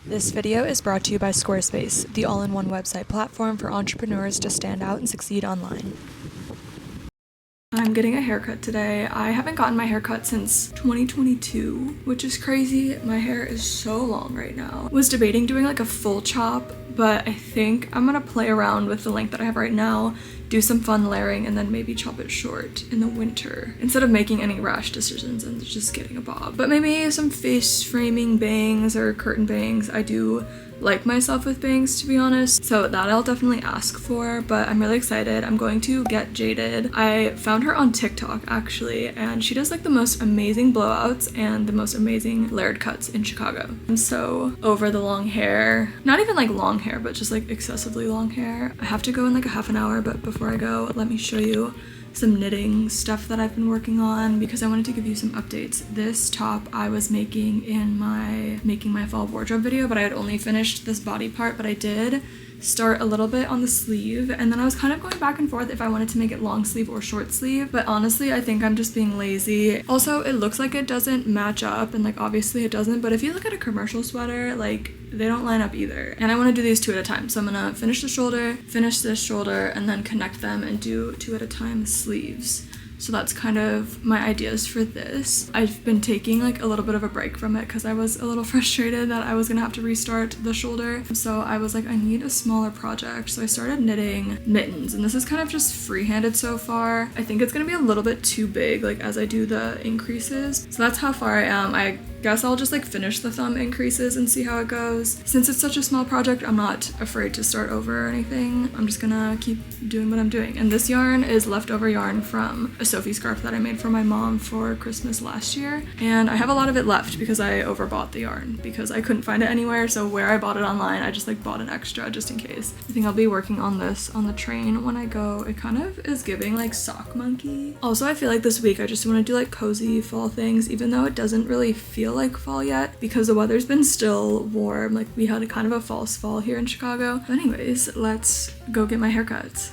This video is brought to you by Squarespace, the all-in-one website platform for entrepreneurs to stand out and succeed online. I'm getting a haircut today. I haven't gotten my hair cut since 2022, which is crazy. My hair is so long right now. Was debating doing like a full chop, but I think I'm gonna play around with the length that I have right now, do some fun layering, and then maybe chop it short in the winter instead of making any rash decisions and just getting a bob. But maybe some face framing bangs or curtain bangs. I do like myself with bangs, to be honest, so that I'll definitely ask for, but I'm really excited. I'm going to get Jaded. I found her on TikTok actually, and she does like the most amazing blowouts and the most amazing layered cuts in Chicago. I'm so over the long hair, not even like long hair, but just like excessively long hair. I have to go in like a half an hour, but before I go, let me show you some knitting stuff that I've been working on because I wanted to give you some updates. This top I was making in my making my fall wardrobe video, but I had only finished this body part, but I did start a little bit on the sleeve, and then I was kind of going back and forth if I wanted to make it long sleeve or short sleeve, but honestly I think I'm just being lazy. Also, it looks like it doesn't match up, and like obviously it doesn't, but if you look at a commercial sweater, like they don't line up either. And I want to do these two at a time, so I'm gonna finish the shoulder, finish this shoulder, and then connect them and do two at a time sleeves. So that's kind of my ideas for this. I've been taking like a little bit of a break from it because I was a little frustrated that I was gonna have to restart the shoulder. So I was like, I need a smaller project. So I started knitting mittens, and this is kind of just free-handed so far. I think it's gonna be a little bit too big, like as I do the increases. So that's how far I am. I guess I'll just like finish the thumb increases and see how it goes. Since it's such a small project, I'm not afraid to start over or anything. I'm just gonna keep doing what I'm doing. And this yarn is leftover yarn from a Sophie scarf that I made for my mom for Christmas last year. And I have a lot of it left because I overbought the yarn because I couldn't find it anywhere. So where I bought it online, I just like bought an extra just in case. I think I'll be working on this on the train when I go. It kind of is giving like sock monkey. Also, I feel like this week I just want to do like cozy fall things, even though it doesn't really feel like fall yet because the weather's been still warm. Like we had a kind of a false fall here in Chicago. But anyways, let's go get my haircuts.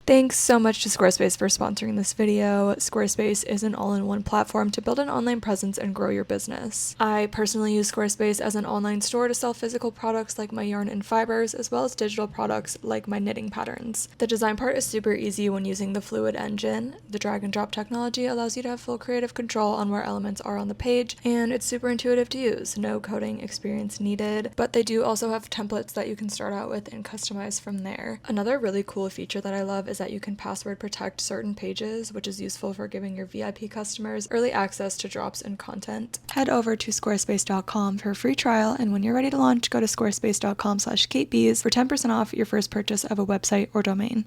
Thanks so much to Squarespace for sponsoring this video. Squarespace is an all-in-one platform to build an online presence and grow your business. I personally use Squarespace as an online store to sell physical products like my yarn and fibers, as well as digital products like my knitting patterns. The design part is super easy when using the Fluid engine. The drag and drop technology allows you to have full creative control on where elements are on the page, and it's super intuitive to use. No coding experience needed, but they do also have templates that you can start out with and customize from there. Another really cool feature that I love is that you can password protect certain pages, which is useful for giving your VIP customers early access to drops and content. Head over to squarespace.com for a free trial, and when you're ready to launch, go to squarespace.com/katebees for 10% off your first purchase of a website or domain.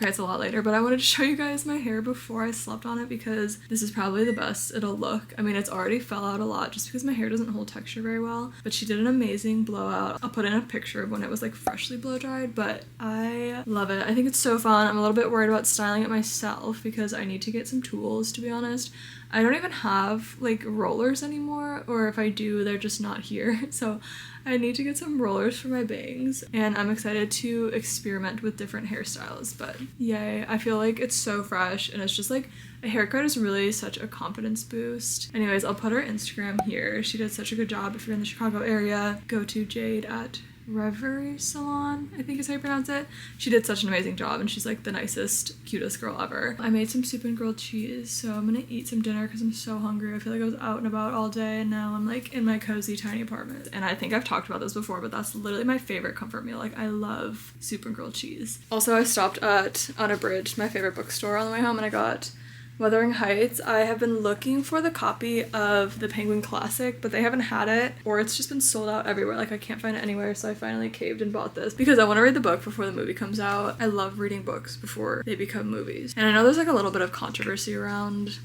It's a lot later, but I wanted to show you guys my hair before I slept on it because this is probably the best it'll look. I mean, it's already fell out a lot just because my hair doesn't hold texture very well, but she did an amazing blowout. I'll put in a picture of when it was like freshly blow dried, but I love it. I think it's so fun. I'm a little bit worried about styling it myself because I need to get some tools, to be honest. I don't even have like rollers anymore, or if I do, they're just not here. So I need to get some rollers for my bangs, and I'm excited to experiment with different hairstyles, but yay. I feel like it's so fresh, and it's just like a haircut is really such a confidence boost. Anyways, I'll put her Instagram here. She did such a good job. If you're in the Chicago area, go to Jade at Reverie Salon, I think is how you pronounce it. She did such an amazing job, and she's like the nicest, cutest girl ever. I made some soup and grilled cheese, so I'm gonna eat some dinner because I'm so hungry. I feel like I was out and about all day, and now I'm like in my cozy tiny apartment. And I think I've talked about this before, but that's literally my favorite comfort meal. Like, I love soup and grilled cheese. Also, I stopped at Unabridged, my favorite bookstore, on the way home, and I got Wuthering Heights. I have been looking for the copy of the Penguin Classic, but they haven't had it, or it's just been sold out everywhere. Like, I can't find it anywhere, so I finally caved and bought this because I want to read the book before the movie comes out. I love reading books before they become movies. And I know there's like a little bit of controversy around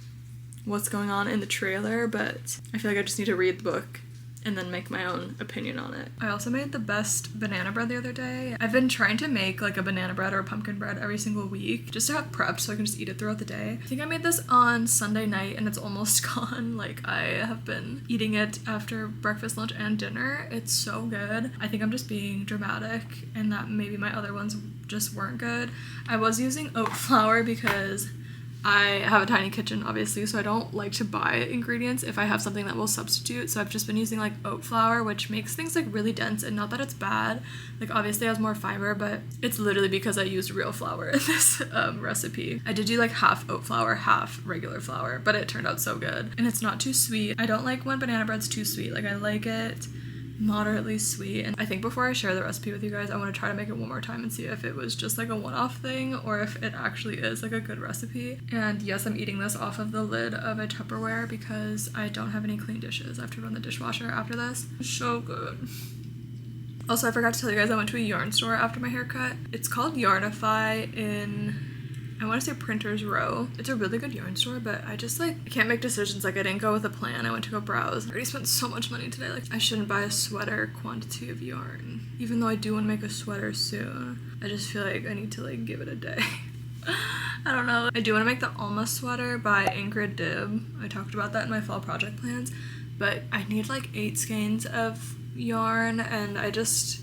what's going on in the trailer, but I feel like I just need to read the book and then make my own opinion on it. I also made the best banana bread the other day. I've been trying to make like a banana bread or a pumpkin bread every single week just to have prepped so I can just eat it throughout the day. I think I made this on Sunday night and it's almost gone. Like, I have been eating it after breakfast, lunch, and dinner. It's so good. I think I'm just being dramatic and that maybe my other ones just weren't good. I was using oat flour because I have a tiny kitchen, obviously, so I don't like to buy ingredients if I have something that will substitute. So I've just been using like oat flour, which makes things like really dense, and not that it's bad. Like, obviously it has more fiber, but it's literally because I used real flour in this recipe. I did do like half oat flour, half regular flour, but it turned out so good. And it's not too sweet. I don't like when banana bread's too sweet. Like, I like it moderately sweet. And I think before I share the recipe with you guys, I want to try to make it one more time and see if it was just like a one-off thing or if it actually is like a good recipe. And yes, I'm eating this off of the lid of a Tupperware because I don't have any clean dishes. I have to run the dishwasher after this. So good. Also, I forgot to tell you guys I went to a yarn store after my haircut. It's called Yarnify in, I want to say, Printers Row. It's a really good yarn store, but I just like, I can't make decisions. Like, I didn't go with a plan. I went to go browse. I already spent so much money today. Like, I shouldn't buy a sweater quantity of yarn, even though I do want to make a sweater soon. I just feel like I need to like give it a day. I don't know. I do want to make the Alma sweater by Ingrid Dibb. I talked about that in my fall project plans, but I need like 8 skeins of yarn and I just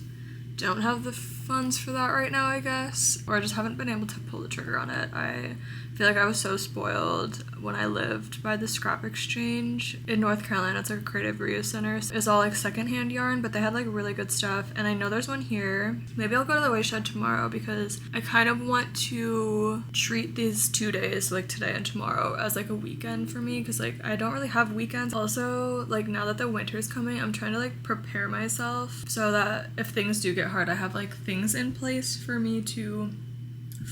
don't have the funds for that right now, I guess, or I just haven't been able to pull the trigger on it. I feel like I was so spoiled when I lived by the Scrap Exchange in North Carolina. It's like a creative reuse center. It's all like secondhand yarn, but they had like really good stuff, and I know there's one here. Maybe I'll go to the Wayshed tomorrow because I kind of want to treat these 2 days, like today and tomorrow, as like a weekend for me because like I don't really have weekends. Also, like, now that the winter's coming, I'm trying to like prepare myself so that if things do get hard, I have like things in place for me to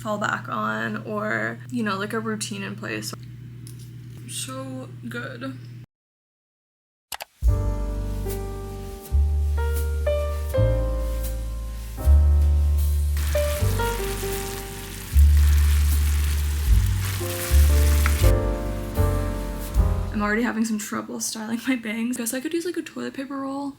fall back on, or, you know, like a routine in place. So good. I'm already having some trouble styling my bangs. I guess I could use like a toilet paper roll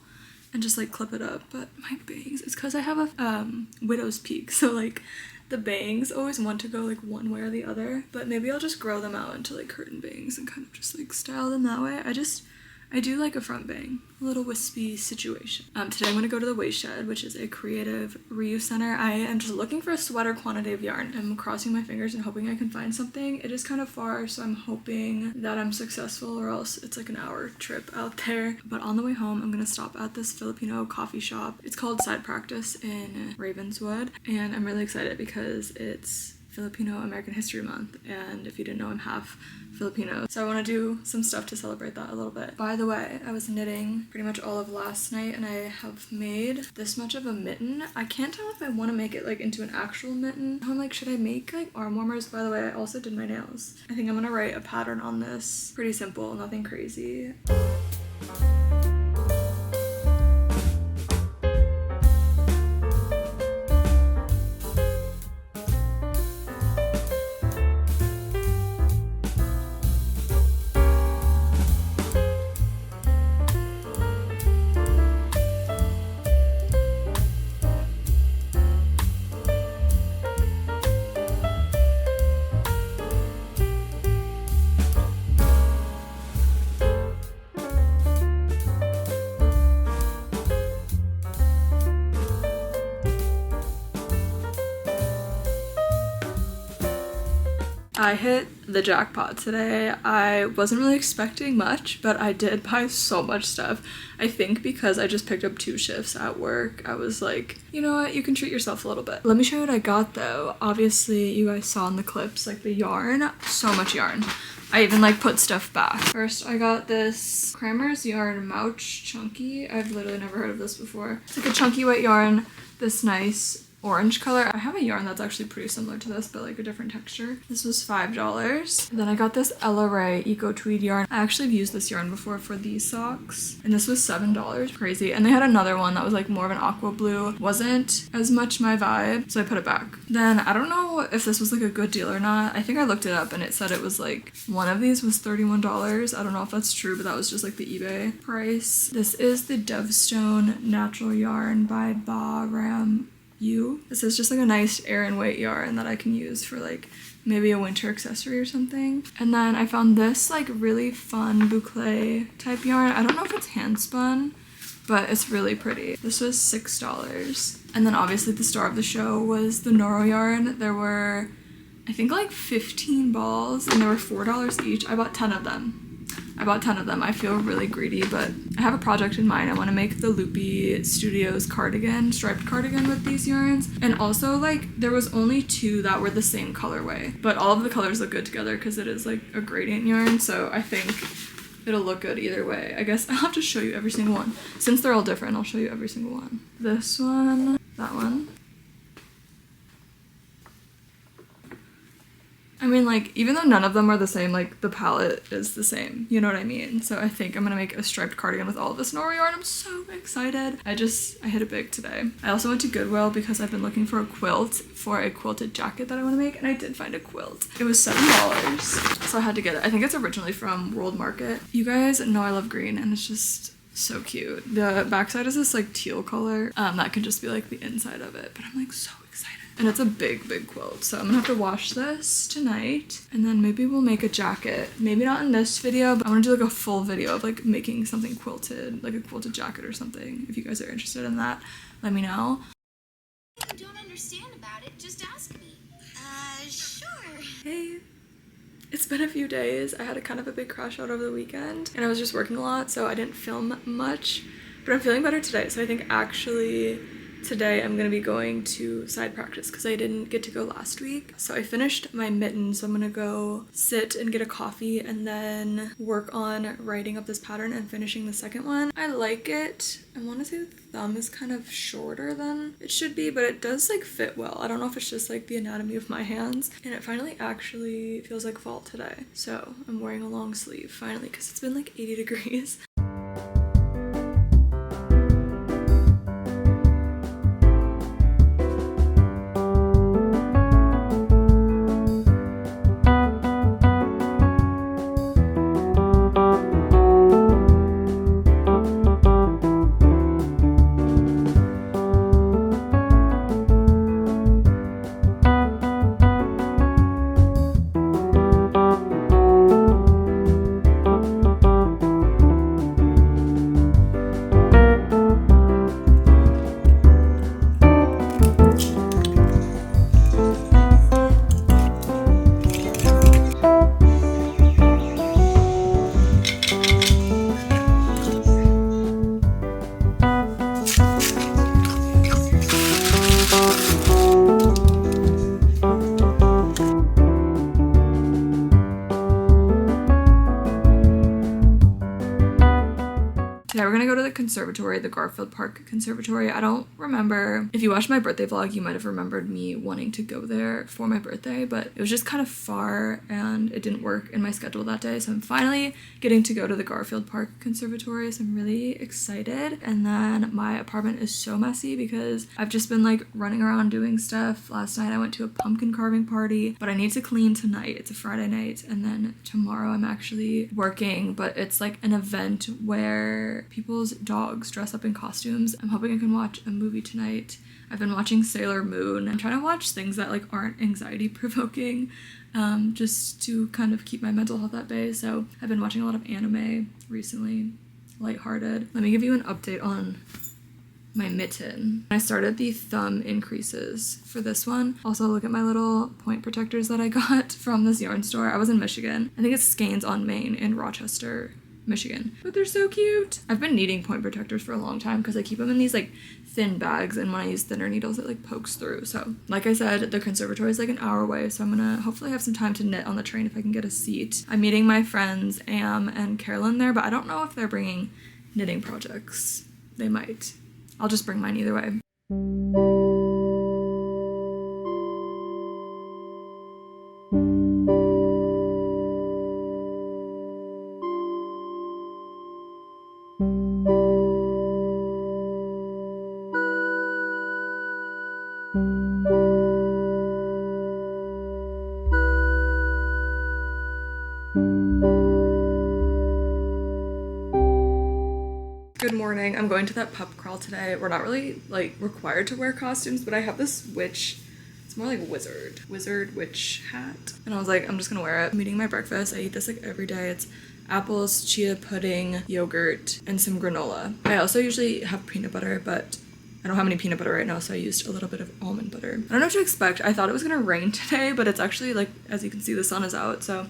and just like clip it up, but my bangs, it's because I have a widow's peak, so like the bangs always want to go like one way or the other, but maybe I'll just grow them out into like curtain bangs and kind of just like style them that way. I do like a front bang, a little wispy situation. Today I'm gonna go to the Wayshed, which is a creative reuse center. I am just looking for a sweater quantity of yarn. I'm crossing my fingers and hoping I can find something. It is kind of far, so I'm hoping that I'm successful, or else it's like an hour trip out there. But on the way home, I'm gonna stop at this Filipino coffee shop. It's called Side Practice in Ravenswood, and I'm really excited because it's Filipino American History Month, and if you didn't know, I'm half Filipino, so I want to do some stuff to celebrate that a little bit. By the way, I was knitting pretty much all of last night and I have made this much of a mitten. I can't tell if I want to make it like into an actual mitten. I'm like, should I make like arm warmers? By the way, I also did my nails. I think I'm gonna write a pattern on this. Pretty simple, nothing crazy. I hit the jackpot today. I wasn't really expecting much, but I did buy so much stuff. I think because I just picked up 2 shifts at work, I was like, you know what, you can treat yourself a little bit. Let me show you what I got though. Obviously, you guys saw in the clips, like the yarn, so much yarn. I even like put stuff back. First, I got this Kramer's yarn Mouch Chunky. I've literally never heard of this before. It's like a chunky white yarn, this nice orange color. I have a yarn that's actually pretty similar to this, but like a different texture. This was $5. And then I got this Ella Ray Eco Tweed yarn. I actually have used this yarn before for these socks, and this was $7. Crazy. And they had another one that was like more of an aqua blue. Wasn't as much my vibe, so I put it back. Then I don't know if this was like a good deal or not. I think I looked it up and it said it was like one of these was $31. I don't know if that's true, but that was just like the eBay price. This is the Devstone Natural Yarn by Bahram. This is just like a nice air and weight yarn that I can use for like maybe a winter accessory or something. And then I found this like really fun boucle type yarn. I don't know if it's hand spun, but it's really pretty. This was $6. And then obviously the star of the show was the Noro yarn. There were, I think, like 15 balls and they were $4 each. I bought 10 of them. I feel really greedy, but I have a project in mind. I want to make the minigru.studios cardigan, striped cardigan with these yarns. And also, like, there was only 2 that were the same colorway, but all of the colors look good together because it is like a gradient yarn, so I think it'll look good either way. I guess I'll have to show you every single one. Since they're all different, I'll show you every single one. This one, that one. I mean, like, even though none of them are the same, like, the palette is the same. You know what I mean? So I think I'm gonna make a striped cardigan with all of this Noro yarn. I'm so excited. I hit it big today. I also went to Goodwill because I've been looking for a quilt for a quilted jacket that I want to make, and I did find a quilt. It was $7, so I had to get it. I think it's originally from World Market. You guys know I love green, and it's just so cute. The backside is this, like, teal color. That could just be, like, the inside of it, but I'm, like, so excited. And it's a big, big quilt. So I'm gonna have to wash this tonight. And then maybe we'll make a jacket. Maybe not in this video, but I wanna do like a full video of like making something quilted, like a quilted jacket or something. If you guys are interested in that, let me know. If you don't understand about it, just ask me. Sure. Hey. It's been a few days. I had a kind of a big crash out over the weekend and I was just working a lot, so I didn't film much, but I'm feeling better today. So I think actually today I'm gonna be going to side practice because I didn't get to go last week. So I finished my mittens, so I'm gonna go sit and get a coffee and then work on writing up this pattern and finishing the second one. I like it. I want to say the thumb is kind of shorter than it should be, but it does like fit well. I don't know if it's just like the anatomy of my hands, and it finally actually feels like fall today. So I'm wearing a long sleeve finally because it's been like 80 degrees. Today we're gonna go to the conservatory, the Garfield Park Conservatory. I don't remember, if you watched my birthday vlog, you might have remembered me wanting to go there for my birthday, but it was just kind of far and it didn't work in my schedule that day. So I'm finally getting to go to the Garfield Park Conservatory, so I'm really excited. And then my apartment is so messy because I've just been like running around doing stuff. Last night I went to a pumpkin carving party, but I need to clean tonight. It's a Friday night, and then tomorrow I'm actually working, but it's like an event where people's dogs dress up in costumes. I'm hoping I can watch a movie tonight. I've been watching Sailor Moon. I'm trying to watch things that like aren't anxiety provoking, just to kind of keep my mental health at bay. So I've been watching a lot of anime recently, lighthearted. Let me give you an update on my mitten. I started the thumb increases for this one. Also, look at my little point protectors that I got from this yarn store. I was in Michigan. I think it's Skeins on Main in Rochester, Michigan. But they're so cute. I've been needing point protectors for a long time because I keep them in these like thin bags, and when I use thinner needles it like pokes through. So like I said, the conservatory is like an hour away, so I'm gonna hopefully have some time to knit on the train if I can get a seat. I'm meeting my friends Am and Carolyn there, but I don't know if they're bringing knitting projects. They might. I'll just bring mine either way. Good morning. I'm going to that pub crawl today. We're not really like required to wear costumes, but I have this witch, it's more like wizard witch hat. And I was like, I'm just gonna wear it. I'm eating my breakfast. I eat this like every day. It's apples, chia pudding, yogurt, and some granola. I also usually have peanut butter, but I don't have any peanut butter right now, so I used a little bit of almond butter. I don't know what to expect. I thought it was gonna rain today, but it's actually like, as you can see, the sun is out, so.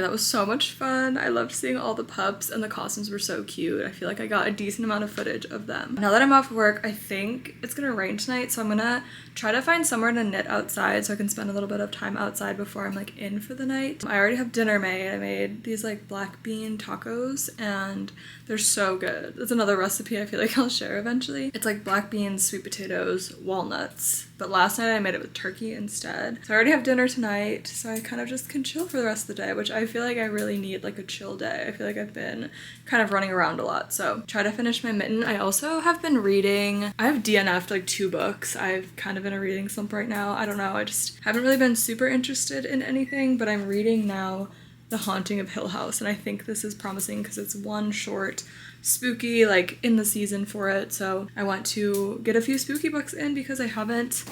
That was so much fun. I loved seeing all the pups, and the costumes were so cute. I feel like I got a decent amount of footage of them. Now that I'm off work, I think it's gonna rain tonight, so I'm gonna try to find somewhere to knit outside so I can spend a little bit of time outside before I'm like in for the night. I already have dinner made. I made these like black bean tacos, and they're so good. It's another recipe I feel like I'll share eventually. It's like black beans, sweet potatoes, walnuts, but last night I made it with turkey instead. So I already have dinner tonight, so I kind of just can chill for the rest of the day, which I feel like I really need like a chill day. I feel like I've been kind of running around a lot, so try to finish my mitten. I also have been reading. I have DNF'd like 2 books. I've kind of in a reading slump right now. I don't know, I just haven't really been super interested in anything, but I'm reading now The Haunting of Hill House, and I think this is promising because it's one short, spooky, like in the season for it, so I want to get a few spooky books in because I haven't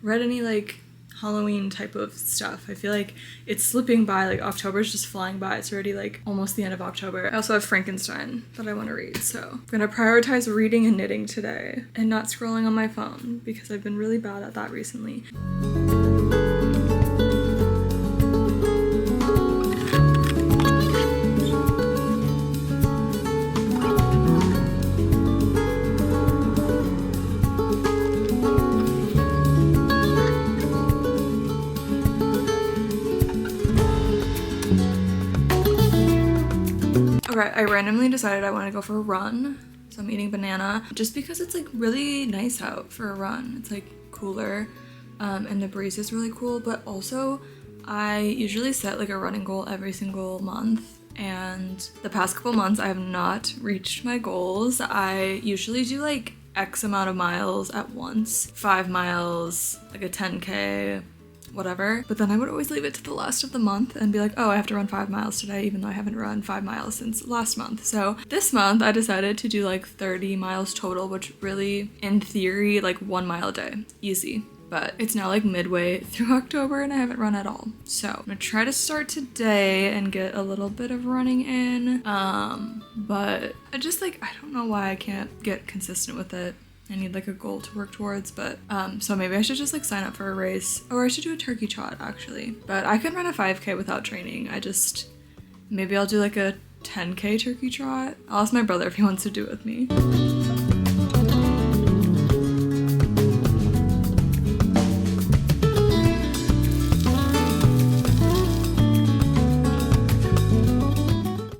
read any like Halloween type of stuff. I feel like it's slipping by, like October's just flying by. It's already like almost the end of October. I also have Frankenstein that I want to read, so I'm gonna prioritize reading and knitting today and not scrolling on my phone because I've been really bad at that recently. Okay, I randomly decided I want to go for a run, so I'm eating banana just because it's like really nice out for a run. It's like cooler, and the breeze is really cool, but also I usually set like a running goal every single month, and the past couple months I have not reached my goals. I usually do like X amount of miles at once, 5 miles, like a 10K, whatever, but then I would always leave it to the last of the month and be like, oh, I have to run 5 miles today, even though I haven't run 5 miles since last month. So this month I decided to do like 30 miles total, which really, in theory, like 1 mile a day, easy. But it's now like midway through October and I haven't run at all. So I'm gonna try to start today and get a little bit of running in. But I just like, I don't know why I can't get consistent with it. I need like a goal to work towards, but so maybe I should just like sign up for a race, or I should do a turkey trot actually. But I could run a 5K without training. Maybe I'll do like a 10K turkey trot. I'll ask my brother if he wants to do it with me.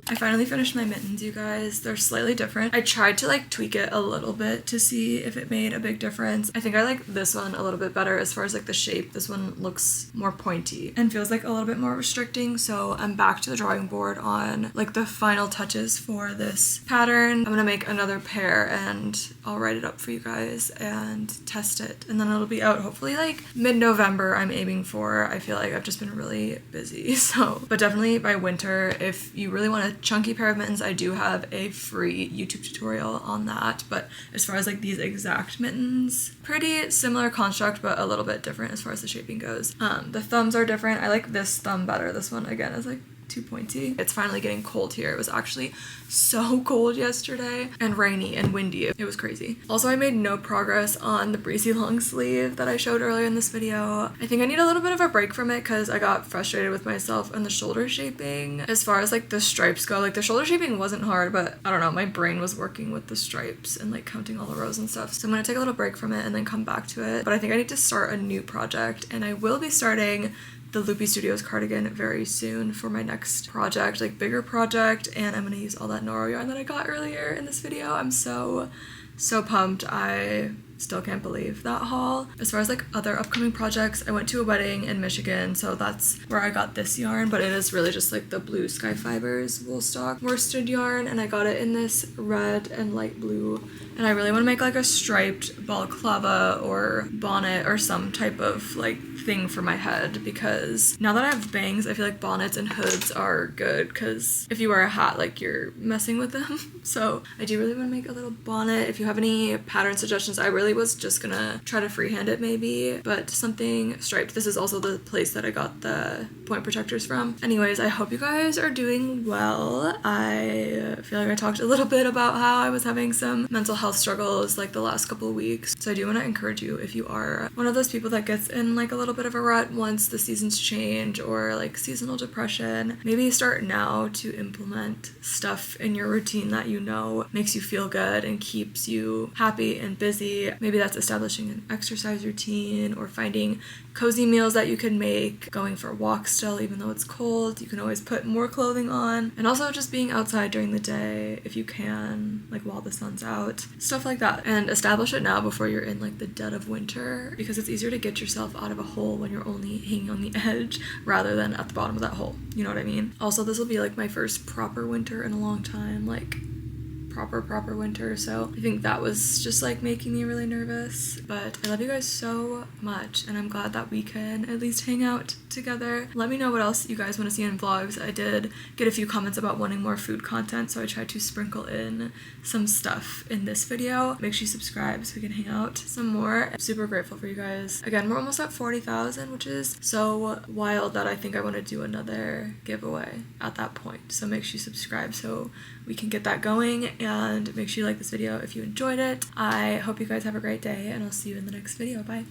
I finally finished my mittens, you guys. They're slightly different. I tried to like tweak it a little bit to see if it made a big difference. I think I like this one a little bit better as far as like the shape. This one looks more pointy and feels like a little bit more restricting. So I'm back to the drawing board on like the final touches for this pattern. I'm gonna make another pair and I'll write it up for you guys and test it. And then it'll be out hopefully like mid-November I'm aiming for. I feel like I've just been really busy. So, but definitely by winter, if you really want a chunky pair of mittens, I do have a free YouTube tutorial on that. But as far as like these exact mittens, pretty similar construct, but a little bit different as far as the shaping goes. The thumbs are different. I like this thumb better. This one again is like too pointy. It's finally getting cold here. It was actually so cold yesterday and rainy and windy. It was crazy. Also, I made no progress on the breezy long sleeve that I showed earlier in this video. I think I need a little bit of a break from it because I got frustrated with myself and the shoulder shaping. As far as like the stripes go, like the shoulder shaping wasn't hard, but I don't know, my brain was working with the stripes and like counting all the rows and stuff. So I'm gonna take a little break from it and then come back to it. But I think I need to start a new project, and I will be starting the Studios cardigan very soon for my next project, like bigger project, and I'm gonna use all that Noro yarn that I got earlier in this video. I'm so pumped. I still can't believe that haul. As far as like other upcoming projects, I went to a wedding in Michigan, so that's where I got this yarn, but it is really just like the Blue Sky Fibers wool stock worsted yarn, and I got it in this red and light blue. And I really want to make like a striped balaclava or bonnet or some type of like thing for my head, because now that I have bangs, I feel like bonnets and hoods are good because if you wear a hat, like you're messing with them. So I do really want to make a little bonnet. If you have any pattern suggestions, I really was just gonna try to freehand it maybe, but something striped. This is also the place that I got the point protectors from. Anyways, I hope you guys are doing well. I feel like I talked a little bit about how I was having some mental health struggles like the last couple of weeks. So I do want to encourage you, if you are one of those people that gets in like a little bit of a rut once the seasons change, or like seasonal depression, maybe start now to implement stuff in your routine that you know makes you feel good and keeps you happy and busy. Maybe that's establishing an exercise routine or finding cozy meals that you can make, going for walks still even though it's cold. You can always put more clothing on, and also just being outside during the day if you can, like while the sun's out, stuff like that. And establish it now before you're in like the dead of winter, because it's easier to get yourself out of a hole when you're only hanging on the edge rather than at the bottom of that hole, you know what I mean? Also, this will be like my first proper winter in a long time, like proper winter, so I think that was just like making me really nervous. But I love you guys so much, and I'm glad that we can at least hang out together. Let me know what else you guys want to see in vlogs. I did get a few comments about wanting more food content, so I tried to sprinkle in some stuff in this video. Make sure you subscribe so we can hang out some more. I'm super grateful for you guys. Again, we're almost at 40,000, which is so wild that I think I want to do another giveaway at that point. So make sure you subscribe so we can get that going, and make sure you like this video if you enjoyed it. I hope you guys have a great day, and I'll see you in the next video. Bye.